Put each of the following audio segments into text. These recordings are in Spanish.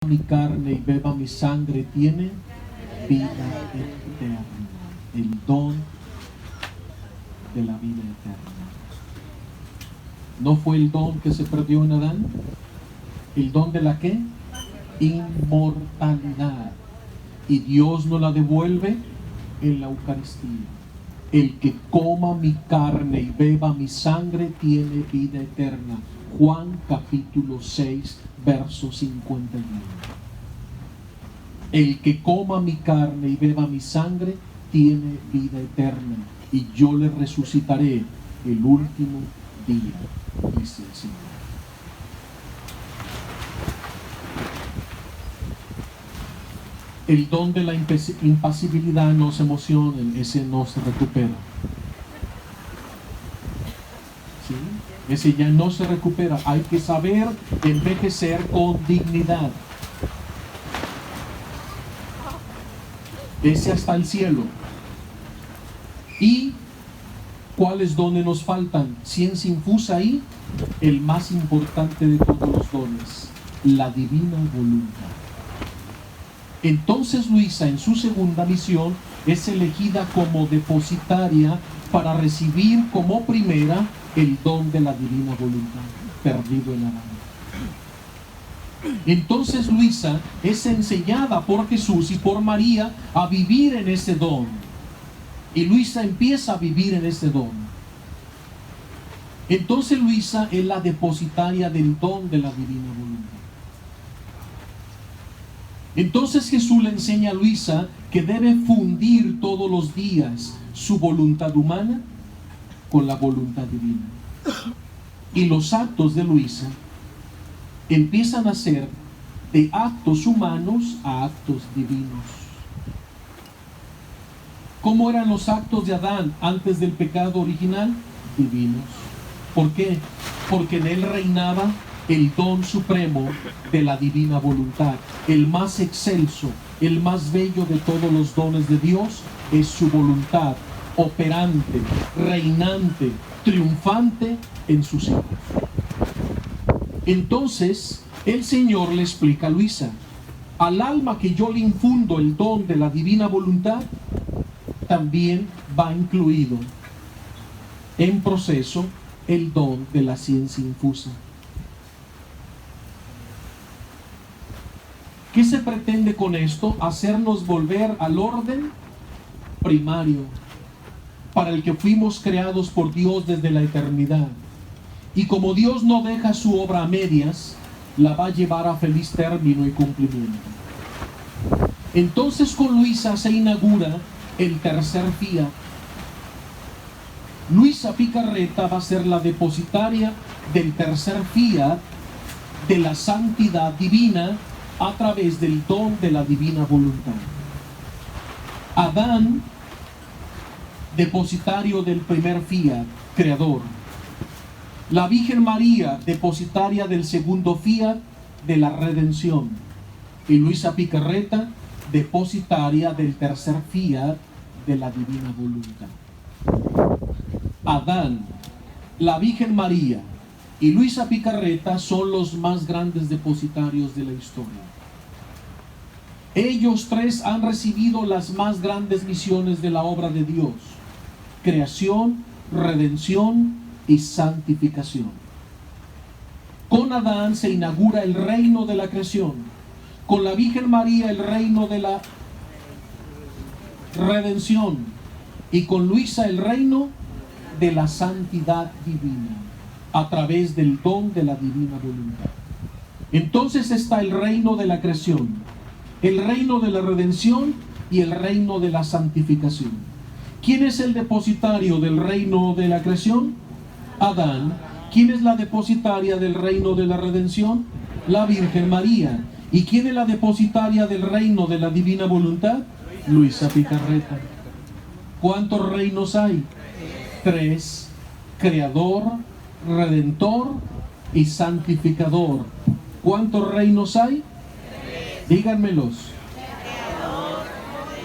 mi carne y beba mi sangre tiene vida eterna. El don de la vida eterna. ¿No fue el don que se perdió en Adán? ¿El don de la qué? Inmortalidad. Y Dios nos la devuelve en la Eucaristía. El que coma mi carne y beba mi sangre tiene vida eterna. Juan capítulo 6, verso 51. El que coma mi carne y beba mi sangre tiene vida eterna, y yo le resucitaré el último día, dice el Señor. El don de la impasibilidad, no se emocionen, ese no se recupera. ¿Sí? Ese ya no se recupera. Hay que saber envejecer con dignidad. Ese hasta el cielo. ¿Y cuáles dones nos faltan? Ciencia infusa y el más importante de todos los dones, la divina voluntad. Entonces Luisa, en su segunda misión, es elegida como depositaria para recibir como primera el don de la divina voluntad, perdido en Adán. Entonces Luisa es enseñada por Jesús y por María a vivir en ese don. Y Luisa empieza a vivir en ese don. Entonces Luisa es la depositaria del don de la divina voluntad. Entonces Jesús le enseña a Luisa que debe fundir todos los días su voluntad humana con la voluntad divina. Y los actos de Luisa empiezan a ser de actos humanos a actos divinos. ¿Cómo eran los actos de Adán antes del pecado original? Divinos. ¿Por qué? Porque en él reinaba el don supremo de la divina voluntad. El más excelso, el más bello de todos los dones de Dios es su voluntad, operante, reinante, triunfante en sus hijos. Entonces, el Señor le explica a Luisa: al alma que yo le infundo el don de la divina voluntad, también va incluido en proceso el don de la ciencia infusa. ¿Qué se pretende con esto? Hacernos volver al orden primario para el que fuimos creados por Dios desde la eternidad. Y como Dios no deja su obra a medias, la va a llevar a feliz término y cumplimiento. Entonces con Luisa se inaugura el tercer fiat. Luisa Picarreta va a ser la depositaria del tercer fiat de la santidad divina a través del don de la divina voluntad. Adán, depositario del primer fiat, creador. La Virgen María, depositaria del segundo fiat de la redención. Y Luisa Picarreta, depositaria del tercer fiat de la divina voluntad. Adán, la Virgen María y Luisa Picarreta son los más grandes depositarios de la historia. Ellos tres han recibido las más grandes misiones de la obra de Dios: creación, redención y santificación. Con Adán se inaugura el reino de la creación, con la Virgen María el reino de la redención y con Luisa el reino de la santidad divina a través del don de la divina voluntad. Entonces está el reino de la creación, el reino de la redención y el reino de la santificación. ¿Quién es el depositario del reino de la creación? Adán. ¿Quién es la depositaria del reino de la redención? La Virgen María. ¿Y quién es la depositaria del reino de la divina voluntad? Luisa Picarreta. ¿Cuántos reinos hay? 3: creador, redentor y santificador. ¿Cuántos reinos hay? 3. Díganmelos.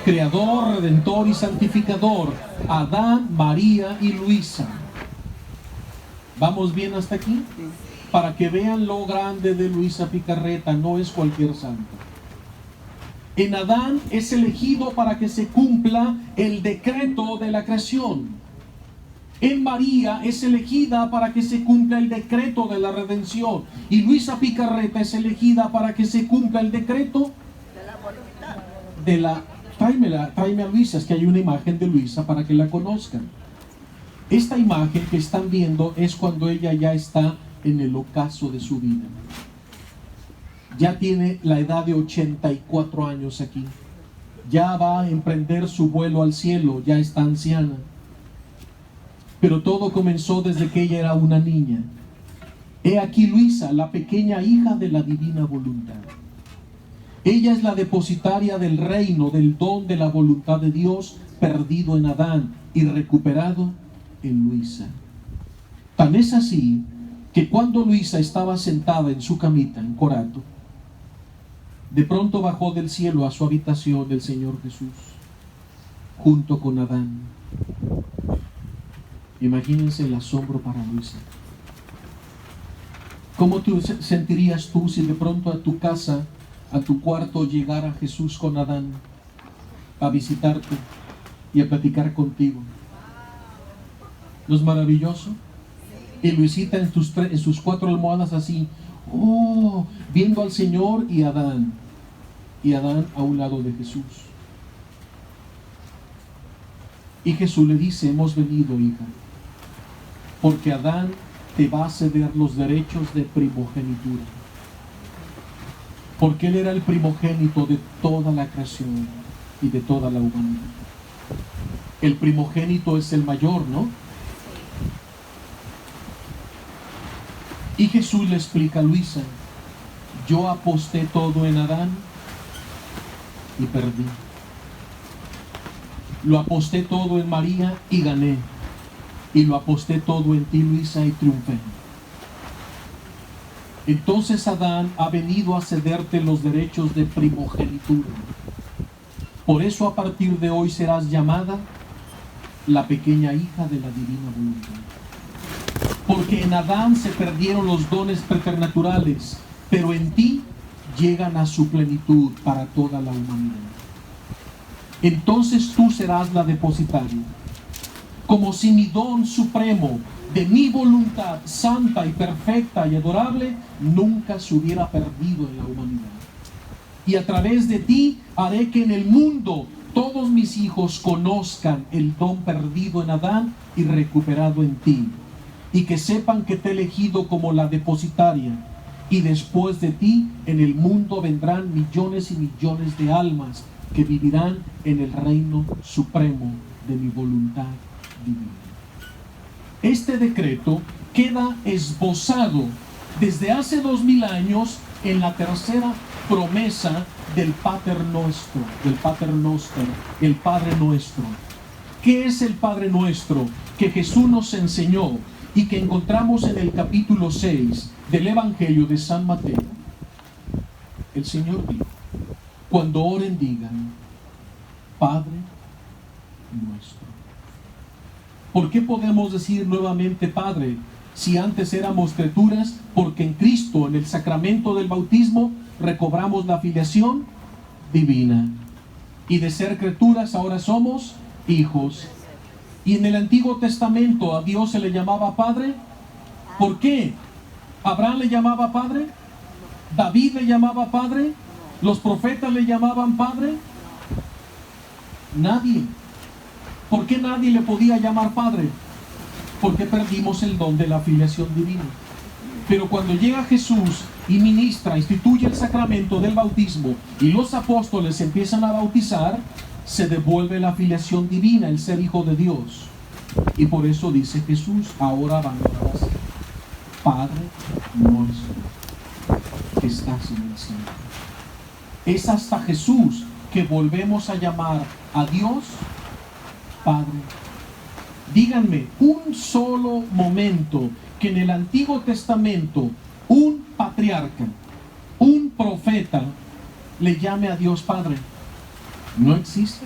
Creador, redentor y santificador. Adán, María y Luisa. ¿Vamos bien hasta aquí? para que vean lo grande de Luisa Picarreta, no es cualquier santo. En Adán es elegido para que se cumpla el decreto de la creación. En María es elegida para que se cumpla el decreto de la redención. Y Luisa Picarreta es elegida para que se cumpla el decreto de la... Tráeme a Luisa, es que hay una imagen de Luisa para que la conozcan. Esta imagen que están viendo es cuando ella ya está en el ocaso de su vida. Ya tiene la edad de 84 años aquí. Ya va a emprender su vuelo al cielo, ya está anciana. Pero todo comenzó desde que ella era una niña. He aquí Luisa, la pequeña hija de la divina voluntad. Ella es la depositaria del reino, del don de la voluntad de Dios, perdido en Adán y recuperado en Luisa. Tan es así que cuando Luisa estaba sentada en su camita en Corato, de pronto bajó del cielo a su habitación el Señor Jesús, junto con Adán. Imagínense el asombro para Luisa. ¿Cómo te sentirías tú si de pronto a tu casa, a tu cuarto, llegara Jesús con Adán a visitarte y a platicar contigo? ¿No es maravilloso? Y Luisita en sus 4 almohadas así, viendo al Señor y Adán a un lado de Jesús. Y Jesús le dice: hemos venido, hija, porque Adán te va a ceder los derechos de primogenitura, porque él era el primogénito de toda la creación y de toda la humanidad. El primogénito es el mayor, ¿no? Y Jesús le explica a Luisa: yo aposté todo en Adán y perdí. Lo aposté todo en María y gané. Y lo aposté todo en ti, Luisa, y triunfé. Entonces Adán ha venido a cederte los derechos de primogenitura. Por eso a partir de hoy serás llamada la pequeña hija de la divina voluntad. Porque en Adán se perdieron los dones preternaturales, pero en ti llegan a su plenitud para toda la humanidad. Entonces tú serás la depositaria, como si mi don supremo de mi voluntad santa y perfecta y adorable nunca se hubiera perdido en la humanidad. Y a través de ti haré que en el mundo todos mis hijos conozcan el don perdido en Adán y recuperado en ti, y que sepan que te he elegido como la depositaria, y después de ti en el mundo vendrán millones y millones de almas que vivirán en el reino supremo de mi voluntad divina. Este decreto queda esbozado desde hace 2000 años en la tercera promesa del Pater Nuestro, del Pater Noster, el Padre Nuestro. ¿Qué es el Padre Nuestro? Que Jesús nos enseñó y que encontramos en el capítulo 6 del Evangelio de San Mateo. El Señor dijo: cuando oren digan: Padre Nuestro. ¿Por qué podemos decir nuevamente Padre si antes éramos criaturas? Porque en Cristo, en el sacramento del bautismo, recobramos la filiación divina, y de ser criaturas ahora somos hijos. Y en el Antiguo Testamento a Dios se le llamaba Padre. ¿Por qué? ¿Abraham le llamaba Padre? ¿David le llamaba Padre? ¿Los profetas le llamaban Padre? Nadie. ¿Por qué nadie le podía llamar Padre? Porque perdimos el don de la filiación divina. Pero cuando llega Jesús y ministra, instituye el sacramento del bautismo y los apóstoles empiezan a bautizar, se devuelve la filiación divina, el ser hijo de Dios. Y por eso dice Jesús: ahora van a orar así: Padre nuestro que estás en el cielo. Es hasta Jesús que volvemos a llamar a Dios Padre. Díganme un solo momento que en el Antiguo Testamento un patriarca, un profeta, le llame a Dios Padre. No existe.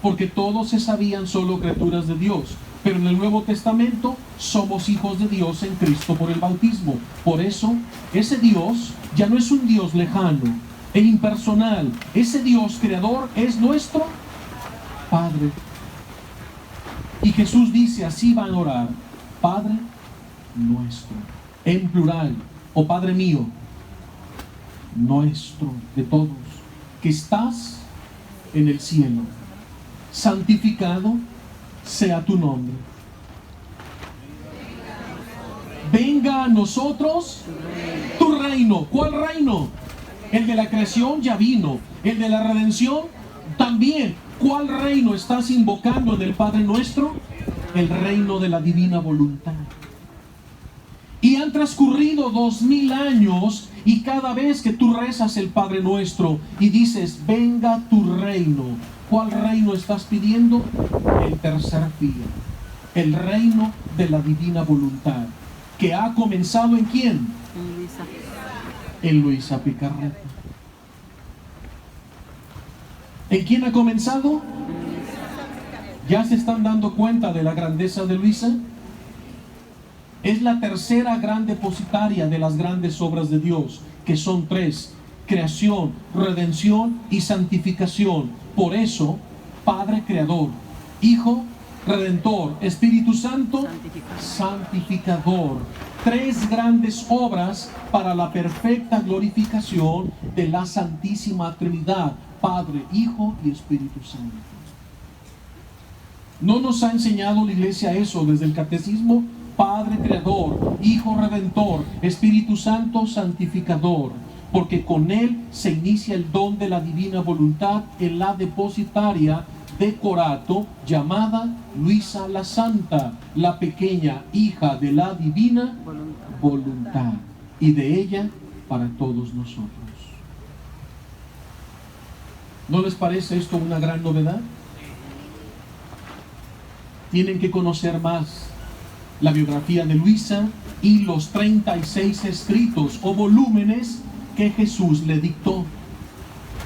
Porque todos se sabían solo criaturas de Dios. Pero en el Nuevo Testamento somos hijos de Dios en Cristo por el bautismo. Por eso, ese Dios ya no es un Dios lejano e impersonal. Ese Dios creador es nuestro Padre. Y Jesús dice, así van a orar: Padre nuestro, en plural, o Padre mío, nuestro, de todos, que estás en el cielo, santificado sea tu nombre. Venga a nosotros tu reino. ¿Cuál reino? El de la creación ya vino. El de la redención también. ¿Cuál reino estás invocando en el Padre Nuestro? El reino de la divina voluntad. Y han transcurrido 2000 años, y cada vez que tú rezas el Padre Nuestro y dices, venga tu reino, ¿cuál reino estás pidiendo? El tercer día, el reino de la divina voluntad, que ha comenzado ¿en quién? En Luisa Picarreta. ¿En quién ha comenzado? ¿Ya se están dando cuenta de la grandeza de Luisa? Es la tercera gran depositaria de las grandes obras de Dios, que son 3: creación, redención y santificación. Por eso, Padre Creador, Hijo Redentor, Espíritu Santo Santificador. 3 grandes obras para la perfecta glorificación de la Santísima Trinidad, Padre, Hijo y Espíritu Santo. ¿No nos ha enseñado la Iglesia eso desde el Catecismo? Padre Creador, Hijo Redentor, Espíritu Santo Santificador, porque con Él se inicia el don de la divina voluntad en la depositaria de Corato, llamada Luisa la Santa, la pequeña hija de la divina voluntad, y de ella para todos nosotros. ¿No les parece esto una gran novedad? Tienen que conocer más la biografía de Luisa y los 36 escritos o volúmenes que Jesús le dictó.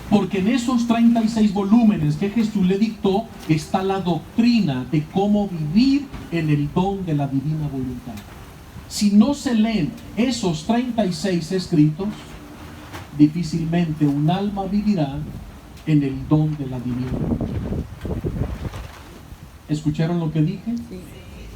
Porque en esos 36 volúmenes que Jesús le dictó está la doctrina de cómo vivir en el don de la divina voluntad. Si no se leen esos 36 escritos, difícilmente un alma vivirá en el don de la divina voluntad. ¿Escucharon lo que dije? Sí.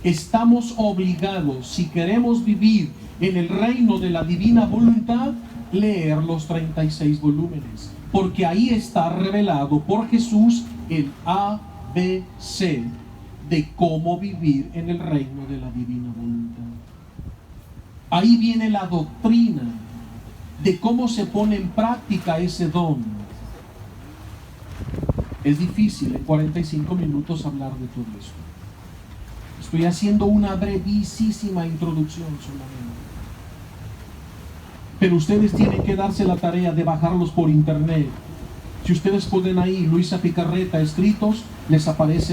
Estamos obligados, si queremos vivir en el reino de la divina voluntad, leer los 36 volúmenes, porque ahí está revelado por Jesús el ABC de cómo vivir en el reino de la divina voluntad. Ahí viene la doctrina de cómo se pone en práctica ese don. Es difícil en 45 minutos hablar de todo esto. Estoy haciendo una brevísima introducción solamente. Pero ustedes tienen que darse la tarea de bajarlos por internet. Si ustedes ponen ahí Luisa Picarreta escritos, les aparece